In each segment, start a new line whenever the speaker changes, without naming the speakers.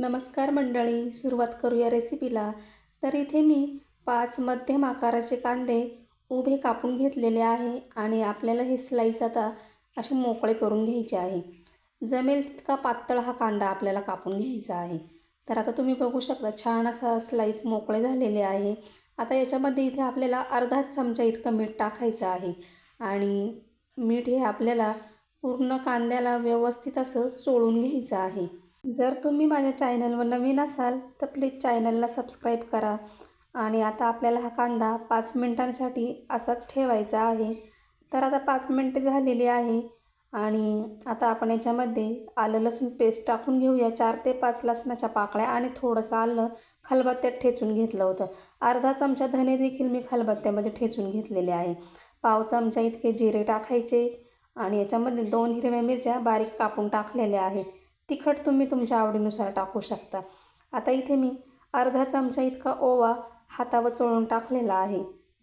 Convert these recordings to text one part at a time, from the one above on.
नमस्कार मंडळी, सुरुवात करूया रेसिपीला. तर इथे मी 5 मध्यम आकाराचे कांदे उभे कापून घेतलेले आहे आणि आपल्याला हे स्लाईस आता असे मोकळे करून घ्यायचे आहे. जमेल तितका पातळ हा कांदा आपल्याला कापून घ्यायचा आहे. तर आता तुम्ही बघू शकता छान असा स्लाईस मोकळे झालेले आहे. आता याच्यामध्ये इथे आपल्याला अर्धा चमचा इतकं मीठ टाकायचं आहे आणि मीठ हे आपल्याला पूर्ण कांद्याला व्यवस्थित असं चोळून घ्यायचं आहे. जर तुम्ही माझ्या चॅनलवर नवीन असाल तर प्लीज चॅनलला सबस्क्राईब करा. आणि आता आपल्याला हा कांदा 5 मिनिटांसाठी असाच ठेवायचा आहे. तर आता 5 मिनिटे झालेली आहे आणि आता आपण याच्यामध्ये आलं लसूण पेस्ट टाकून घेऊया. 4 ते 5 लसणाच्या पाकळ्या आणि थोडंसं आलं खलबत्त्यात ठेचून घेतलं होतं. अर्धा चमचा धने देखील मी खलबत्त्यामध्ये ठेचून घेतलेले आहे. पाव चमचा इतके जिरे टाकायचे आणि याच्यामध्ये 2 हिरव्या मिरच्या बारीक कापून टाकलेल्या आहेत. तिखट तुम्ही तुमच्या आवडीनुसार टाकू शकता. आता इथे मी अर्धा चमचा इतका ओवा हातावर चोळून टाकलेला आहे.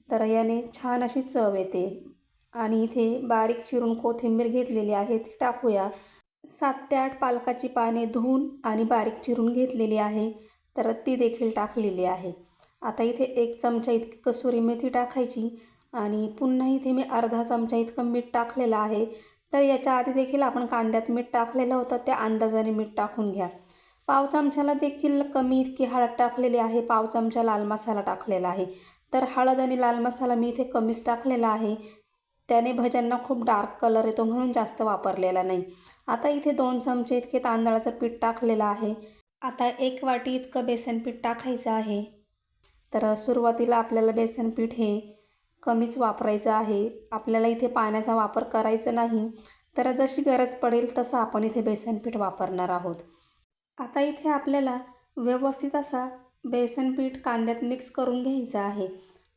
तर याने छान अशी चव येते. आणि इथे बारीक चिरून कोथिंबीर घेतलेली आहे ती टाकूया. 7 ते 8 पालकाची पाने धुवून आणि बारीक चिरून घेतलेली आहे, तर ती देखील टाकलेली आहे. आता इथे 1 चमचा इतकी कसुरी मेथी टाकायची आणि पुन्हा इथे मी अर्धा चमचा इतकं मीठ टाकलेलं आहे. तर याच्या आधी देखील आपण कांद्यात मीठ टाकलेलं होतं, त्या अंदाजाने मीठ टाकून घ्या. पाव चमच्याला देखील कमी इतकी हळद टाकलेली आहे. पाव चमचा लाल मसाला टाकलेला आहे. तर हळद आणि लाल मसाला मी इथे कमीच टाकलेला आहे. त्याने भज्यांना खूप डार्क कलर येतो म्हणून जास्त वापरलेला नाही. आता इथे 2 चमचे इतके तांदळाचं पीठ टाकलेलं आहे. आता 1 वाटी इतकं बेसन पीठ टाकायचं आहे. तर सुरुवातीला आपल्याला बेसन पीठ हे कमीच वापरायचं आहे. आपल्याला इथे पाण्याचा वापर करायचा नाही. तर जशी गरज पडेल तसं आपण इथे बेसन पीठ वापरणार आहोत. आता इथे आपल्याला व्यवस्थित असा बेसन पीठ कांद्यात मिक्स करून घ्यायचं आहे.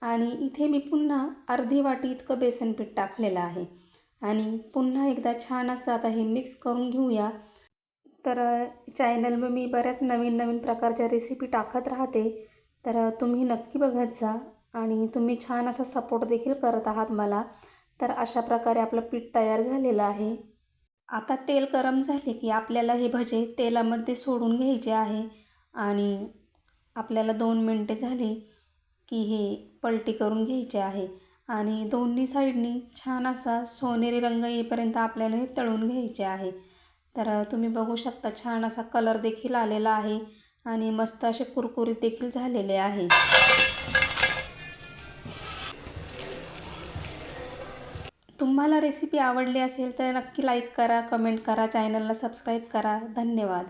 आणि इथे मी पुन्हा अर्धी वाटी इतकं बेसन पीठ टाकलेलं आहे आणि पुन्हा एकदा छान असं आता हे मिक्स करून घेऊया. तर चॅनलवर मी बऱ्याच नवीन नवीन प्रकारच्या रेसिपी टाकत राहते, तर तुम्ही नक्की बघत जा आणि तुम्ही छान असा सपोर्ट देखील करत आहात मला. तर अशा प्रकारे आपलं पीठ तयार झालेलं आहे. आता तेल गरम झाले की आपल्याला हे भजे तेलामध्ये सोडून घ्यायचे आहे आणि आपल्याला 2 मिनटे झाली की हे पलटी करून घ्यायचे आहे आणि दोन्ही साईडनी छान असा सोनेरी रंग येईपर्यंत आपल्याला हे तळून घ्यायचे आहे. तर तुम्ही बघू शकता छान असा कलर देखील आलेला आहे आणि मस्त असे कुरकुरीत देखील झालेले आहे. तुम्हाला रेसिपी आवडली असेल तर नक्की लाईक करा, कमेंट करा, चॅनलला सबस्क्राईब करा. धन्यवाद.